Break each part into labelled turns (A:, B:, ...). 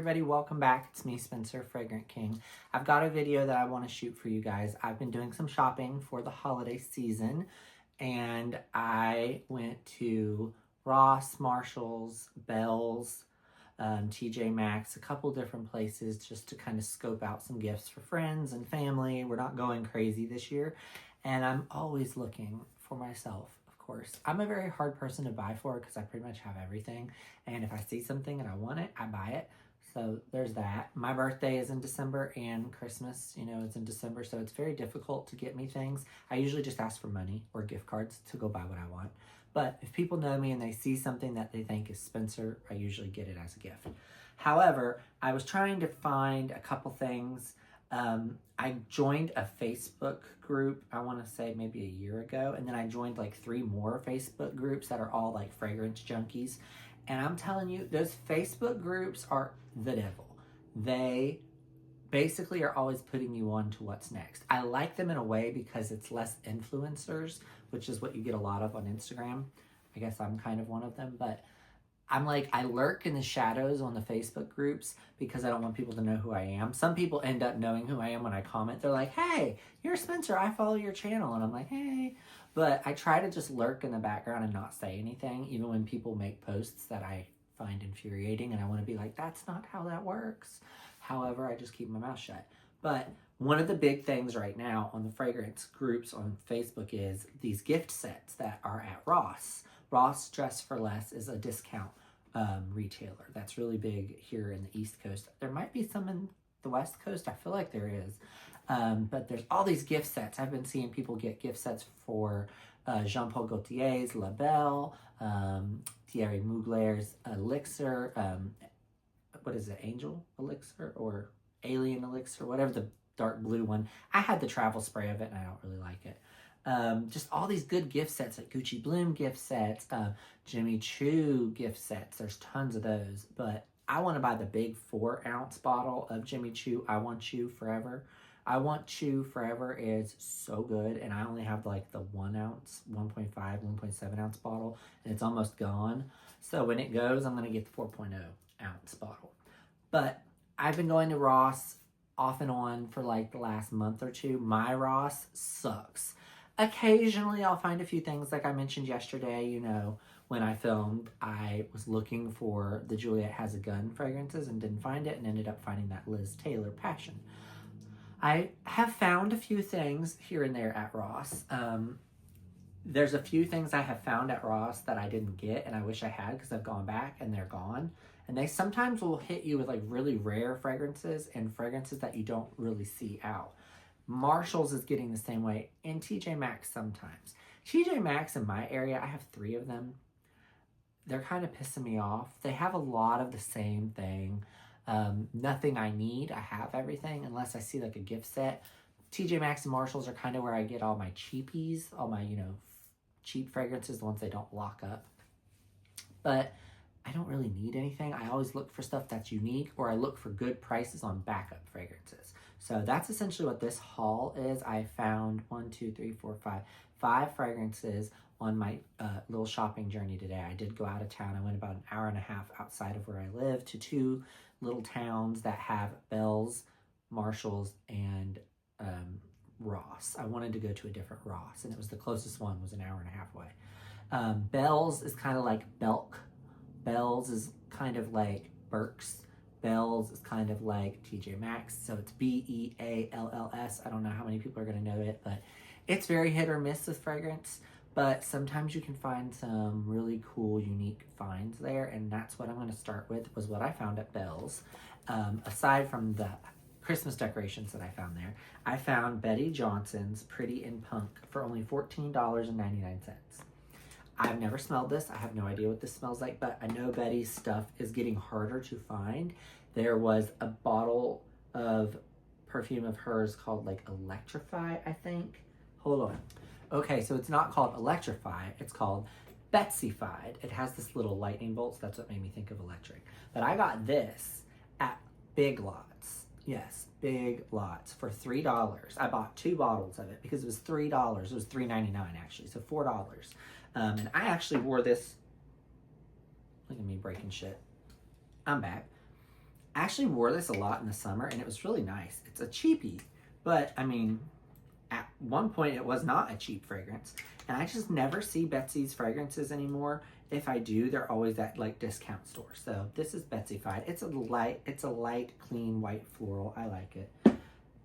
A: Everybody, welcome back. It's me, Spencer, Fragrant King. I've got a video that I want to shoot for you guys. I've been doing some shopping for the holiday season, and I went to Ross, Marshalls, Bells, TJ Maxx, a couple different places just to kind of scope out some gifts for friends and family. We're not going crazy this year, and I'm always looking for myself. Of course, I'm a very hard person to buy for because I pretty much have everything, and if I see something and I want it, I buy it. So there's that. My birthday is in December and Christmas, it's in December. So it's very difficult to get me things. I usually just ask for money or gift cards to go buy what I want. But if people know me and they see something that they think is Spencer, I usually get it as a gift. However, I was trying to find a couple things. I joined a Facebook group, I want to say maybe a year ago. And then I joined like 3 more Facebook groups that are all like fragrance junkies. And I'm telling you, those Facebook groups are the devil. They basically are always putting you on to what's next. I like them in a way because it's less influencers, which is what you get a lot of on Instagram. I guess I'm kind of one of them, but I'm like, I lurk in the shadows on the Facebook groups because I don't want people to know who I am. Some people end up knowing who I am when I comment. They're like, hey, you're Spencer, I follow your channel. And I'm like, hey. But I try to just lurk in the background and not say anything, even when people make posts that I find infuriating. And I want to be like, that's not how that works. However, I just keep my mouth shut. But one of the big things right now on the fragrance groups on Facebook is these gift sets that are at Ross. Ross Dress for Less is a discount retailer that's really big here in the East Coast. There might be some in the West Coast. I feel like there is. But there's all these gift sets. I've been seeing people get gift sets for Jean Paul Gaultier's La Belle, Thierry Mugler's Elixir, what is it, Angel Elixir or Alien Elixir, whatever the dark blue one. I had the travel spray of it and I don't really like it. Just all these good gift sets, like Gucci Bloom gift sets, Jimmy Choo gift sets. There's tons of those, but I want to buy the big 4-ounce bottle of Jimmy Choo I Want Choo Forever. I Want Choo Forever is so good, and I only have like the 1 ounce, 1.5, 1.7 ounce bottle, and it's almost gone. So when it goes, I'm going to get the 4.0 ounce bottle. But I've been going to Ross off and on for like the last month or two. My Ross sucks. Occasionally, I'll find a few things like I mentioned yesterday, when I filmed, I was looking for the Juliet Has a Gun fragrances and didn't find it and ended up finding that Liz Taylor Passion. I have found a few things here and there at Ross. There's a few things I have found at Ross that I didn't get and I wish I had because I've gone back and they're gone. And they sometimes will hit you with like really rare fragrances and fragrances that you don't really see out. Marshalls is getting the same way, and TJ Maxx sometimes. TJ Maxx in my area, I have 3 of them. They're kind of pissing me off. They have a lot of the same thing. Nothing I need. I have everything unless I see like a gift set. TJ Maxx and Marshalls are kind of where I get all my cheapies, all my, cheap fragrances, the ones they don't lock up. But I don't really need anything. I always look for stuff that's unique, or I look for good prices on backup fragrances. So that's essentially what this haul is. I found 5 fragrances on my little shopping journey today. I did go out of town. I went about an hour and a half outside of where I live to 2 little towns that have Bells, Marshalls, and Ross. I wanted to go to a different Ross, and it was the closest one, was an hour and a half away. Bells is kind of like Belk. Bells is kind of like Burke's. Bells is kind of like TJ Maxx, so it's Bealls. I don't know how many people are going to know it, but it's very hit or miss with fragrance, but sometimes you can find some really cool, unique finds there, and that's what I'm going to start with, was what I found at Bells. Aside from the Christmas decorations that I found there, I found Betty Johnson's Pretty in Punk for only $14.99. I've never smelled this. I have no idea what this smells like, but I know Betty's stuff is getting harder to find. There was a bottle of perfume of hers called like Electrify, I think. Hold on. Okay, so it's not called Electrify. It's called Betsyfied. It has this little lightning bolt, so that's what made me think of electric. But I got this at Big Lots. Yes, Big Lots for $3. I bought 2 bottles of it because it was $3. It was $3.99 actually, so $4. And I actually wore this. Look at me breaking shit. I'm back. I actually wore this a lot in the summer, and it was really nice. It's a cheapie, but I mean, at one point it was not a cheap fragrance, and I just never see Betsy's fragrances anymore. If I do, they're always at like discount stores. So this is Betsyfied. It's a light, clean white floral. I like it.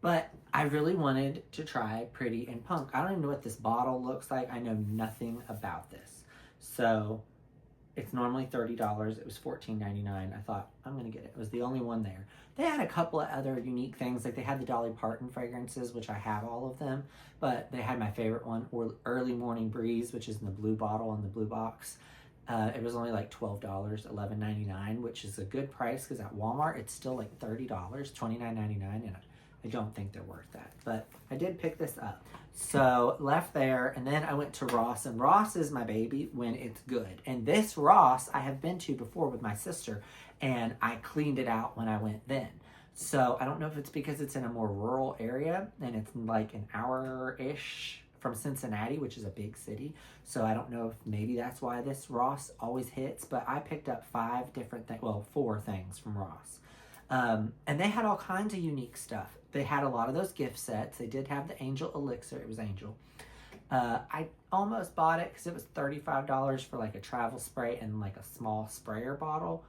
A: But I really wanted to try Pretty in Punk. I don't even know what this bottle looks like. I know nothing about this. So it's normally $30. It was $14.99. I thought, I'm going to get it. It was the only one there. They had a couple of other unique things. Like they had the Dolly Parton fragrances, which I have all of them. But they had my favorite one, or Early Morning Breeze, which is in the blue bottle and the blue box. It was only like $12, $11.99, which is a good price because at Walmart it's still like $30, $29.99, and I don't think they're worth that. But I did pick this up. So left there, and then I went to Ross, and Ross is my baby when it's good. And this Ross I have been to before with my sister, and I cleaned it out when I went then. So I don't know if it's because it's in a more rural area, and it's like an hour-ish from Cincinnati, which is a big city. So I don't know if maybe that's why this Ross always hits, but I picked up 4 things from Ross. And they had all kinds of unique stuff. They had a lot of those gift sets. They did have the Angel Elixir. It was Angel. I almost bought it because it was $35 for like a travel spray and like a small sprayer bottle.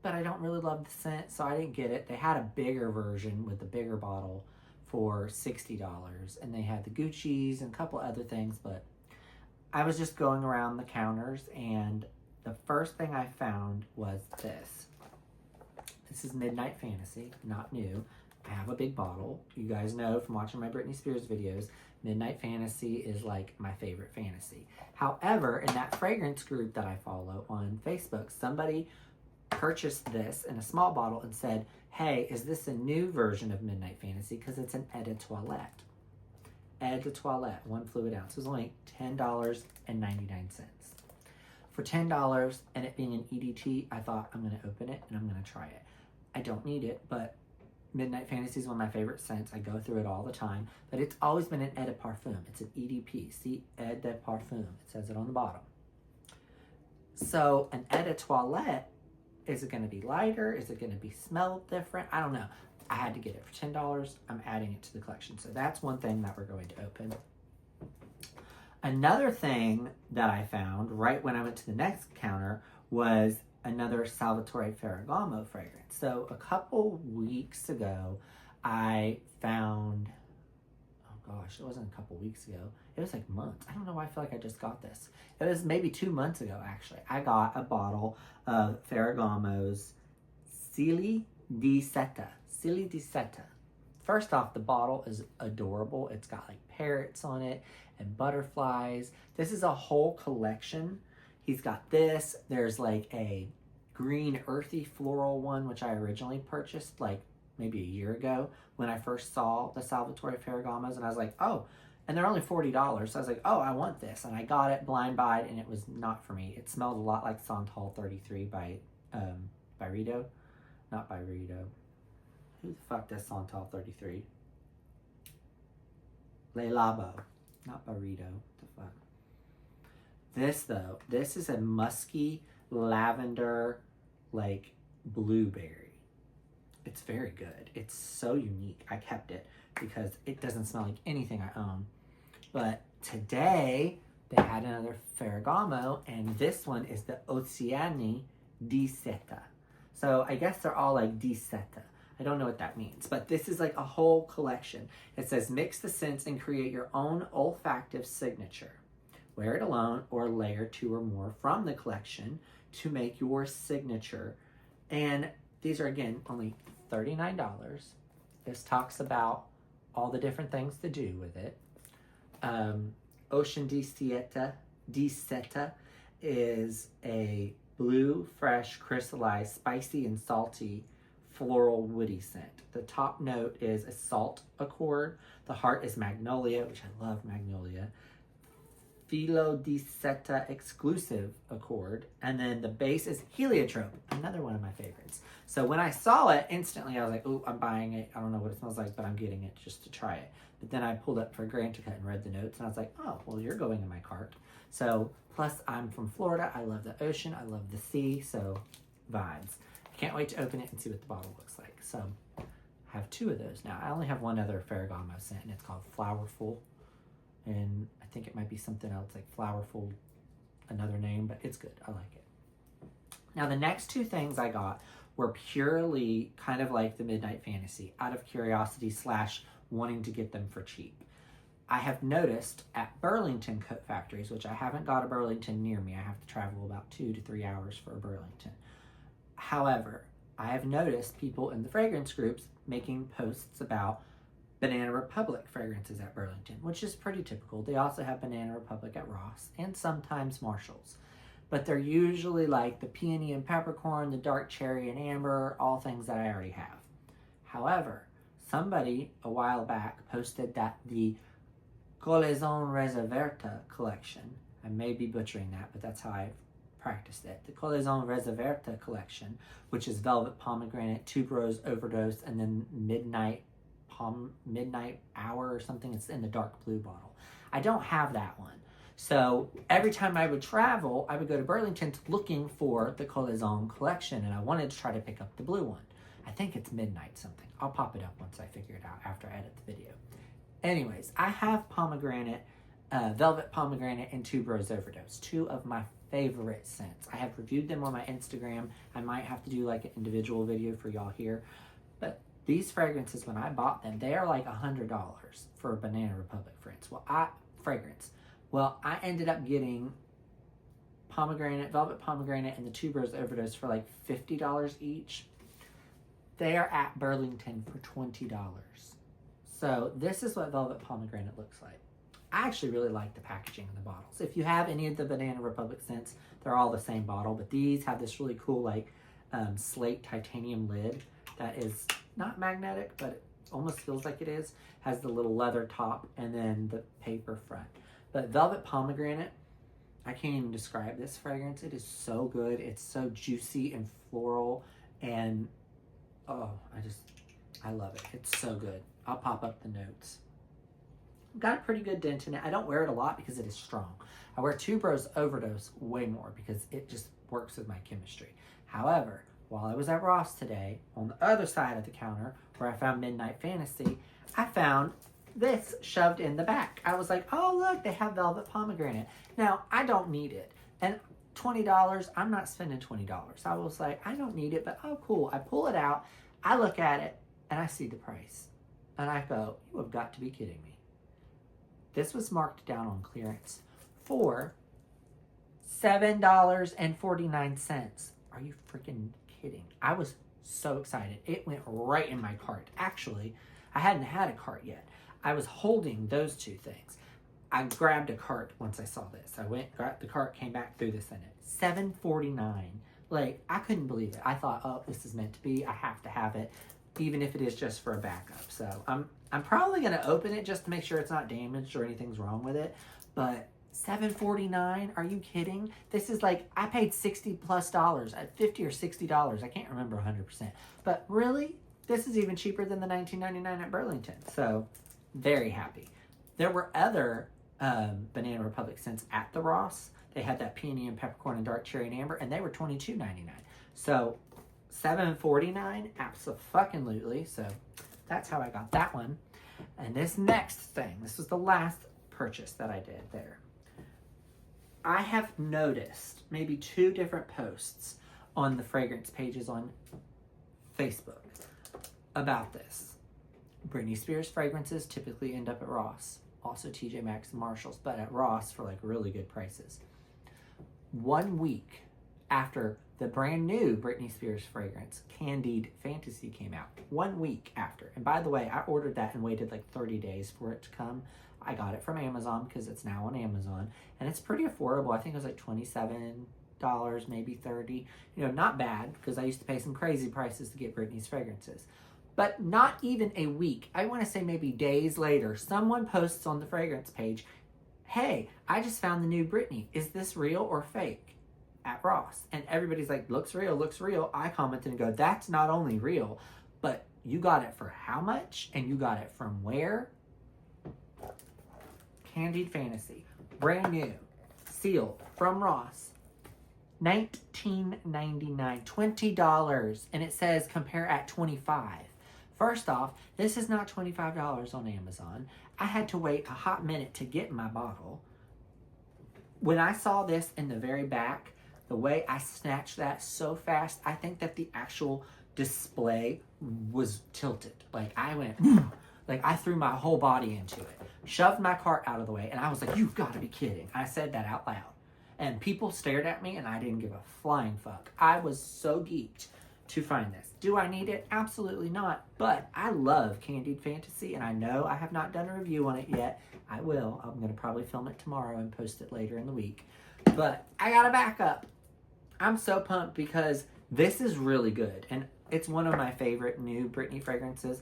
A: But I don't really love the scent, so I didn't get it. They had a bigger version with the bigger bottle for $60, and they had the Gucci's and a couple other things, but I was just going around the counters, and the first thing I found was this. This is Midnight Fantasy, not new. I have a big bottle. You guys know from watching my Britney Spears videos, Midnight Fantasy is like my favorite fantasy. However, in that fragrance group that I follow on Facebook, somebody purchased this in a small bottle and said, hey, is this a new version of Midnight Fantasy? Because it's an Eau de Toilette. Eau de Toilette, 1 fluid ounce. It was only $10.99. For $10 and it being an EDT, I thought I'm going to open it and I'm going to try it. I don't need it, but Midnight Fantasy is one of my favorite scents. I go through it all the time, but it's always been an Eau de Parfum. It's an EDP. See, Eau de Parfum. It says it on the bottom. So an Eau de Toilette, is it going to be lighter? Is it going to be smell different? I don't know. I had to get it for $10. I'm adding it to the collection. So that's one thing that we're going to open. Another thing that I found right when I went to the next counter was another Salvatore Ferragamo fragrance. So a couple weeks ago, I found, oh gosh, it wasn't a couple weeks ago. It was like months. I don't know why I feel like I just got this. It was maybe 2 months ago, actually. I got a bottle of Ferragamo's Cili di Seta. Cili di Seta. First off, the bottle is adorable. It's got like parrots on it and butterflies. This is a whole collection. He's got this. There's like a green earthy floral one, which I originally purchased like maybe a year ago when I first saw the Salvatore Ferragamos, and I was like, oh, and they're only $40. So I was like, oh, I want this. And I got it blind buyed, and it was not for me. It smelled a lot like Santal 33 by Byredo. Not Byredo. Who the fuck does Santal 33? Le Labo. Not Byredo. What the fuck? This, though, this is a musky lavender, like, blueberry. It's very good. It's so unique. I kept it because it doesn't smell like anything I own. But today, they had another Ferragamo, and this one is the Oceani di Seta. So I guess they're all like di Seta. I don't know what that means, but this is like a whole collection. It says, mix the scents and create your own olfactive signature. Wear it alone or layer 2 or more from the collection to make your signature. And these are, again, only $39. This talks about all the different things to do with it. Ocean di Seta is a blue, fresh, crystallized, spicy and salty floral woody scent. The top note is a salt accord. The heart is magnolia, which I love magnolia. Filo di Seta exclusive accord. And then the base is heliotrope, another one of my favorites. So when I saw it, instantly I was like, oh, I'm buying it. I don't know what it smells like, but I'm getting it just to try it. But then I pulled up for Grantica and read the notes, and I was like, oh, well, you're going in my cart. So, plus I'm from Florida. I love the ocean. I love the sea. So, vibes. Can't wait to open it and see what the bottle looks like. So I have 2 of those now. I only have one other Ferragamo scent, and it's called Flowerful. And I think it might be something else like Flowerful, another name, but it's good. I like it. Now the next 2 things I got were purely kind of like the Midnight Fantasy, out of curiosity / wanting to get them for cheap. I have noticed at Burlington coat factories, which I haven't got a Burlington near me. I have to travel about 2 to 3 hours for a Burlington. However, I have noticed people in the fragrance groups making posts about Banana Republic fragrances at Burlington, which is pretty typical. They also have Banana Republic at Ross and sometimes Marshalls. But they're usually like the peony and peppercorn, the dark cherry and amber, all things that I already have. However, somebody a while back posted that the Colaison Reserverte collection, I may be butchering that, but that's how I've practiced it. The Colaison Reserverte collection, which is Velvet Pomegranate, Tuberose Overdose, and then Midnight Hour or something. It's in the dark blue bottle. I don't have that one. So every time I would travel, I would go to Burlington looking for the Colaison collection, and I wanted to try to pick up the blue one. I think it's Midnight something. I'll pop it up once I figure it out after I edit the video. Anyways, I have pomegranate, Velvet Pomegranate, and Tuberose Overdose, 2 of my favorite scents. I have reviewed them on my Instagram. I might have to do like an individual video for y'all here. But these fragrances, when I bought them, they are like $100 for a Banana Republic fragrance. Well, I ended up getting Velvet Pomegranate, and the Tuberose Overdose for like $50 each. They are at Burlington for $20. So this is what Velvet Pomegranate looks like. I actually really like the packaging in the bottles. If you have any of the Banana Republic scents, they're all the same bottle, but these have this really cool like slate titanium lid that is not magnetic, but it almost feels like it is. Has the little leather top and then the paper front. But Velvet Pomegranate, I can't even describe this fragrance. It is so good. It's so juicy and floral, and oh, I love it. It's so good. I'll pop up the notes. Got a pretty good dent in it. I don't wear it a lot because it is strong. I wear Tuberose Overdose way more because it just works with my chemistry. However, while I was at Ross today, on the other side of the counter where I found Midnight Fantasy, I found this shoved in the back. I was like, oh look, they have Velvet Pomegranate. Now, I don't need it. And $20, I'm not spending $20. I was like, I don't need it, but oh cool. I pull it out, I look at it, and I see the price. And I go, you have got to be kidding me. This was marked down on clearance for $7.49. Are you freaking kidding? I was so excited. It went right in my cart. Actually, I hadn't had a cart yet. I was holding those 2 things. I grabbed a cart once I saw this. I went, grabbed the cart, came back, threw this in it. $7.49. Like, I couldn't believe it. I thought, oh, this is meant to be. I have to have it, even if it is just for a backup. So I'm probably going to open it just to make sure it's not damaged or anything's wrong with it. But $7.49? Are you kidding? This is like, I paid $60+ at $50 or $60. I can't remember 100%. But really, this is even cheaper than the $19.99 at Burlington. So very happy. There were other Banana Republic scents at the Ross. They had that peony and peppercorn and dark cherry and amber, and they were $22.99. So $7.49, abso-fucking-lutely. So that's how I got that one. And this next thing, this was the last purchase that I did there. I have noticed maybe 2 different posts on the fragrance pages on Facebook about this. Britney Spears fragrances typically end up at Ross. Also TJ Maxx and Marshalls, but at Ross for like really good prices. 1 week after the brand new Britney Spears fragrance, Candied Fantasy, came out. 1 week after. And by the way, I ordered that and waited like 30 days for it to come. I got it from Amazon because it's now on Amazon. And it's pretty affordable. I think it was like $27, maybe $30. You know, not bad because I used to pay some crazy prices to get Britney's fragrances. But not even a week, I want to say maybe days later, someone posts on the fragrance page, hey, I just found the new Britney. Is this real or fake? At Ross. And everybody's like, looks real, looks real. I commented and go, that's not only real, but you got it for how much? And you got it from where? Candied Fantasy. Brand new. Sealed from Ross. $19.99, $20, and it says compare at $25. First off, this is not $25 on Amazon. I had to wait a hot minute to get my bottle. When I saw this in the very back, the way I snatched that so fast, I think that the actual display was tilted. Like I went, like I threw my whole body into it, shoved my cart out of the way, and I was like, you've got to be kidding. I said that out loud. And people stared at me and I didn't give a flying fuck. I was so geeked to find this. Do I need it? Absolutely not. But I love Candied Fantasy, and I know I have not done a review on it yet. I will. I'm going to probably film it tomorrow and post it later in the week. But I got a backup. I'm so pumped because this is really good. And it's one of my favorite new Britney fragrances.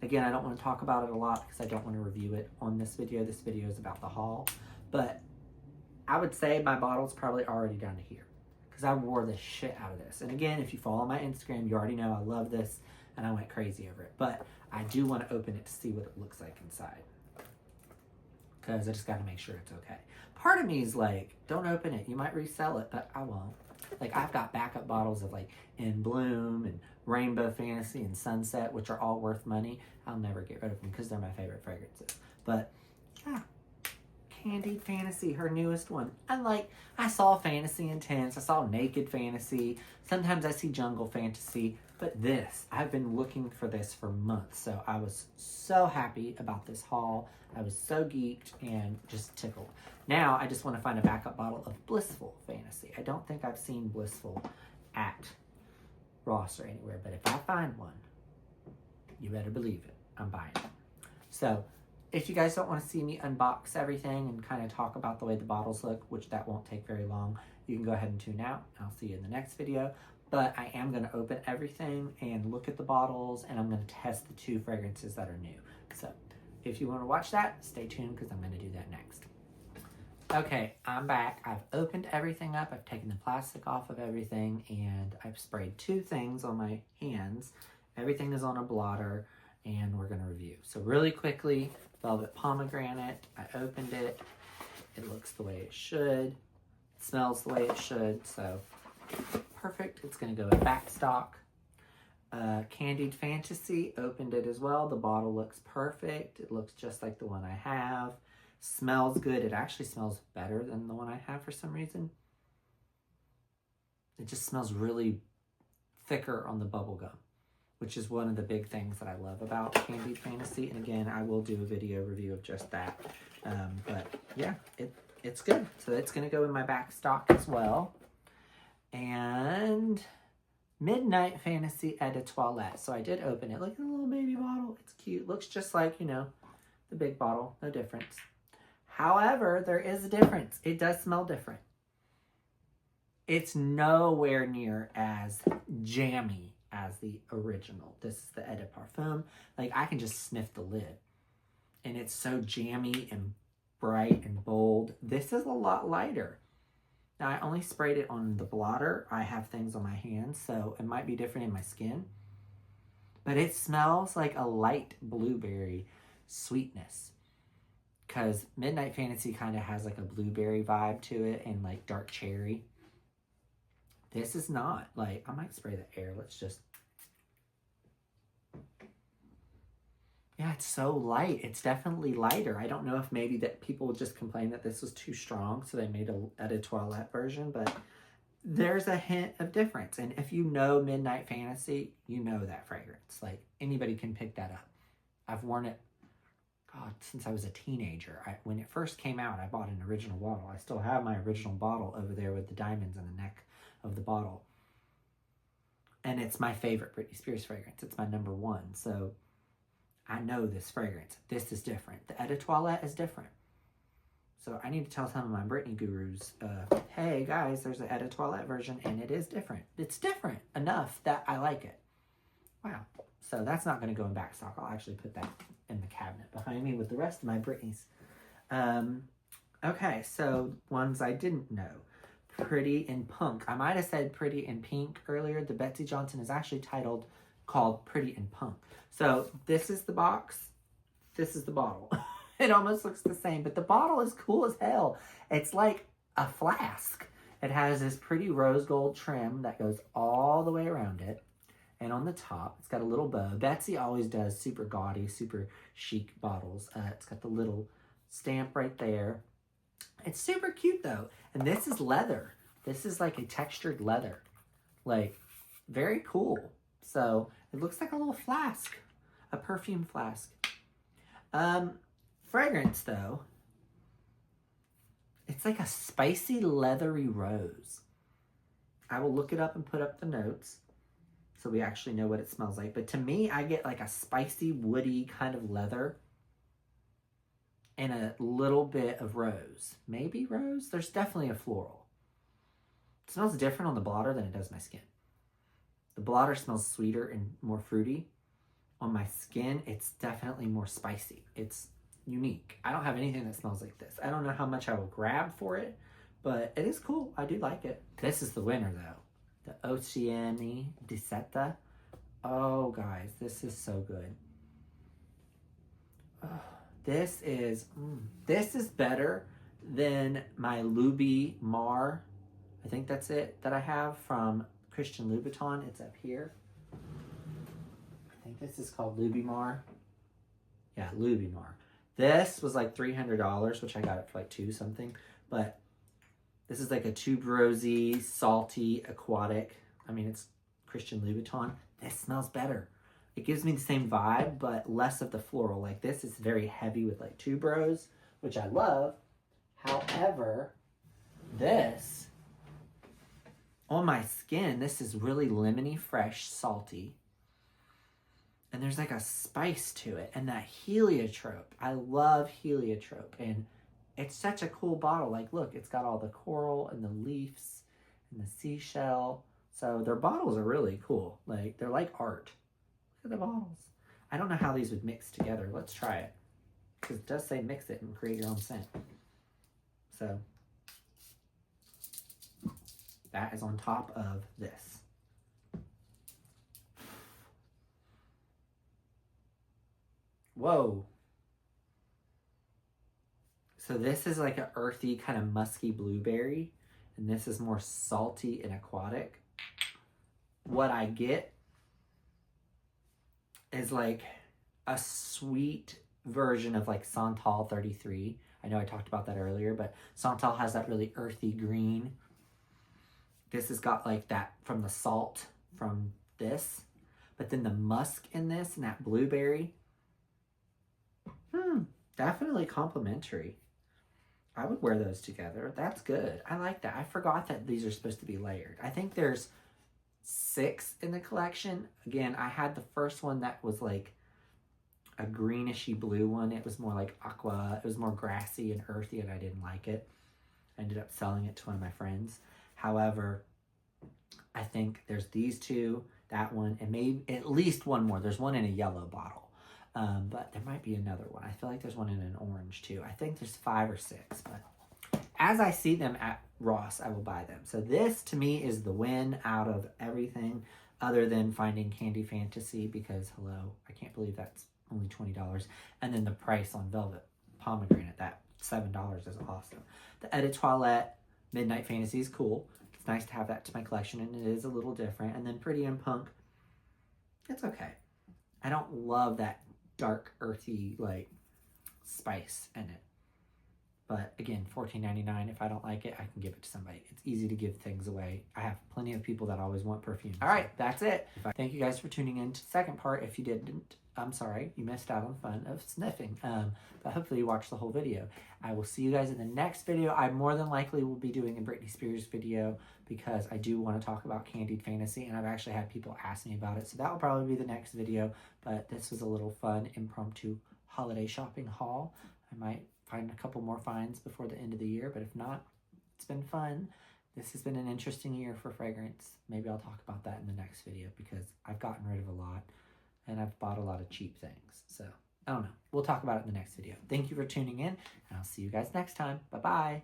A: Again, I don't want to talk about it a lot because I don't want to review it on this video. This video is about the haul. But I would say my bottle's probably already down to here, because I wore the shit out of this. And again, if you follow my Instagram, you already know I love this and I went crazy over it. But I do want to open it to see what it looks like inside, because I just got to make sure it's okay. Part of me is like, don't open it. You might resell it, but I won't. Like, I've got backup bottles of like In Bloom and Rainbow Fantasy and Sunset, which are all worth money. I'll never get rid of them because they're my favorite fragrances. But yeah. Candied Fantasy, her newest one. And like, I saw Fantasy Intense, I saw Naked Fantasy, sometimes I see Jungle Fantasy, but this, I've been looking for this for months, so I was so happy about this haul. I was so geeked and just tickled. Now, I just want to find a backup bottle of Blissful Fantasy. I don't think I've seen Blissful at Ross or anywhere, but if I find one, you better believe it, I'm buying it. So, if you guys don't want to see me unbox everything and kind of talk about the way the bottles look, which that won't take very long, you can go ahead and tune out. I'll see you in the next video. But I am going to open everything and look at the bottles, and I'm going to test the 2 fragrances that are new. So if you want to watch that, stay tuned because I'm going to do that next. Okay, I'm back. I've opened everything up. I've taken the plastic off of everything, and I've sprayed 2 things on my hands. Everything is on a blotter, and we're going to review. So really quickly, Velvet Pomegranate. I opened it. It looks the way it should. It smells the way it should. So perfect. It's going to go in back stock. Candied Fantasy. Opened it as well. The bottle looks perfect. It looks just like the one I have. Smells good. It actually smells better than the one I have for some reason. It just smells really thicker on the bubble gum, which is one of the big things that I love about Candied Fantasy. And again, I will do a video review of just that. But yeah, it's good. So it's going to go in my back stock as well. And Midnight Fantasy Eau de Toilette. So I did open it. Look at the little baby bottle. It's cute. Looks just like, you know, the big bottle. No difference. However, there is a difference. It does smell different. It's nowhere near as jammy as the original. This is the Eau de Parfum. Like, I can just sniff the lid. And it's so jammy and bright and bold. This is a lot lighter. Now, I only sprayed it on the blotter. I have things on my hands, so it might be different in my skin. But it smells like a light blueberry sweetness. Because Midnight Fantasy kind of has like a blueberry vibe to it and like dark cherry. This is not. Like, I might spray the air. Let's just. Yeah, it's so light. It's definitely lighter. I don't know if maybe that people would just complain that this was too strong, so they made a Eau de Toilette version, but there's a hint of difference. And if you know Midnight Fantasy, you know that fragrance. Like, anybody can pick that up. I've worn it, God, since I was a teenager. When it first came out, I bought an original bottle. I still have my original bottle over there with the diamonds in the neck of the bottle. And it's my favorite Britney Spears fragrance. It's my #1. So I know this fragrance. This is different. The Eau de Toilette is different. So I need to tell some of my Britney gurus, hey guys, there's an Eau de Toilette version and it is different. It's different enough that I like it. Wow. So that's not going to go in back stock. I'll actually put that in the cabinet behind me with the rest of my Britneys. Okay, so ones I didn't know. Pretty in Punk. I might have said Pretty in Pink earlier. The Betsey Johnson is actually called Pretty in Punk. So this is the box. This is the bottle. It almost looks the same, but the bottle is cool as hell. It's like a flask. It has this pretty rose gold trim that goes all the way around it. And on the top, it's got a little bow. Betsy always does super gaudy, super chic bottles. It's got the little stamp right there. It's super cute though. And this is leather. This is like a textured leather. Like, very cool. So, it looks like a little flask. A perfume flask. Fragrance though. It's like a spicy, leathery rose. I will look it up and put up the notes so we actually know what it smells like. But to me, I get like a spicy, woody kind of leather and a little bit of rose. Maybe rose? There's definitely a floral. It smells different on the blotter than it does my skin. The blotter smells sweeter and more fruity. On my skin, it's definitely more spicy. It's unique. I don't have anything that smells like this. I don't know how much I will grab for it, but it is cool. I do like it. This is the winner though. The Oceani di Seta. Oh guys, this is so good. Oh, this is better than my Luby Mar. I think that's it that I have from Christian Louboutin. It's up here. I think this is called Luby Mar. Yeah, Luby Mar. This was like $300, which I got it for like $2 something. But this is like a tuberosy, salty, aquatic. I mean, it's Christian Louboutin. This smells better. It gives me the same vibe, but less of the floral. Like this is very heavy with like tuberose, which I love. However, this, on my skin, this is really lemony, fresh, salty. And there's like a spice to it. And that heliotrope. I love heliotrope. And it's such a cool bottle. Like, look, it's got all the coral and the leaves and the seashell. So their bottles are really cool. Like, they're like art. Look at the bottles. I don't know how these would mix together. Let's try it. Because it does say mix it and create your own scent. So, that is on top of this. Whoa. So this is like an earthy kind of musky blueberry. And this is more salty and aquatic. What I get is like a sweet version of like Santal 33. I know I talked about that earlier, but Santal has that really earthy green. This has got like that from the salt from this. But then the musk in this and that blueberry. Definitely complimentary. I would wear those together. That's good. I like that. I forgot that these are supposed to be layered. I think there's 6 in the collection. Again, I had the first one that was like a greenish-y blue one. It was more like aqua. It was more grassy and earthy, and I didn't like it. I ended up selling it to one of my friends. However, I think there's these 2, that one, and maybe at least one more. There's one in a yellow bottle. But there might be another one. I feel like there's one in an orange too. I think there's 5 or 6, but as I see them at Ross, I will buy them. So this to me is the win out of everything other than finding Candy Fantasy because, hello, I can't believe that's only $20. And then the price on Velvet Pomegranate, that $7 is awesome. The Eau de Toilette Midnight Fantasy is cool. It's nice to have that to my collection, and it is a little different. And then Pretty and Punk, it's okay. I don't love that dark, earthy, like, spice in it. But again, $14.99. If I don't like it, I can give it to somebody. It's easy to give things away. I have plenty of people that always want perfume. All right, that's it. Thank you guys for tuning in to the second part. If you didn't, I'm sorry. You missed out on fun of sniffing. But hopefully you watched the whole video. I will see you guys in the next video. I more than likely will be doing a Britney Spears video because I do want to talk about Candied Fantasy, and I've actually had people ask me about it. So that will probably be the next video. But this was a little fun, impromptu holiday shopping haul. I might find a couple more finds before the end of the year, but if not, it's been fun. This has been an interesting year for fragrance. Maybe I'll talk about that in the next video because I've gotten rid of a lot and I've bought a lot of cheap things. So, I don't know. We'll talk about it in the next video. Thank you for tuning in, and I'll see you guys next time. Bye-bye.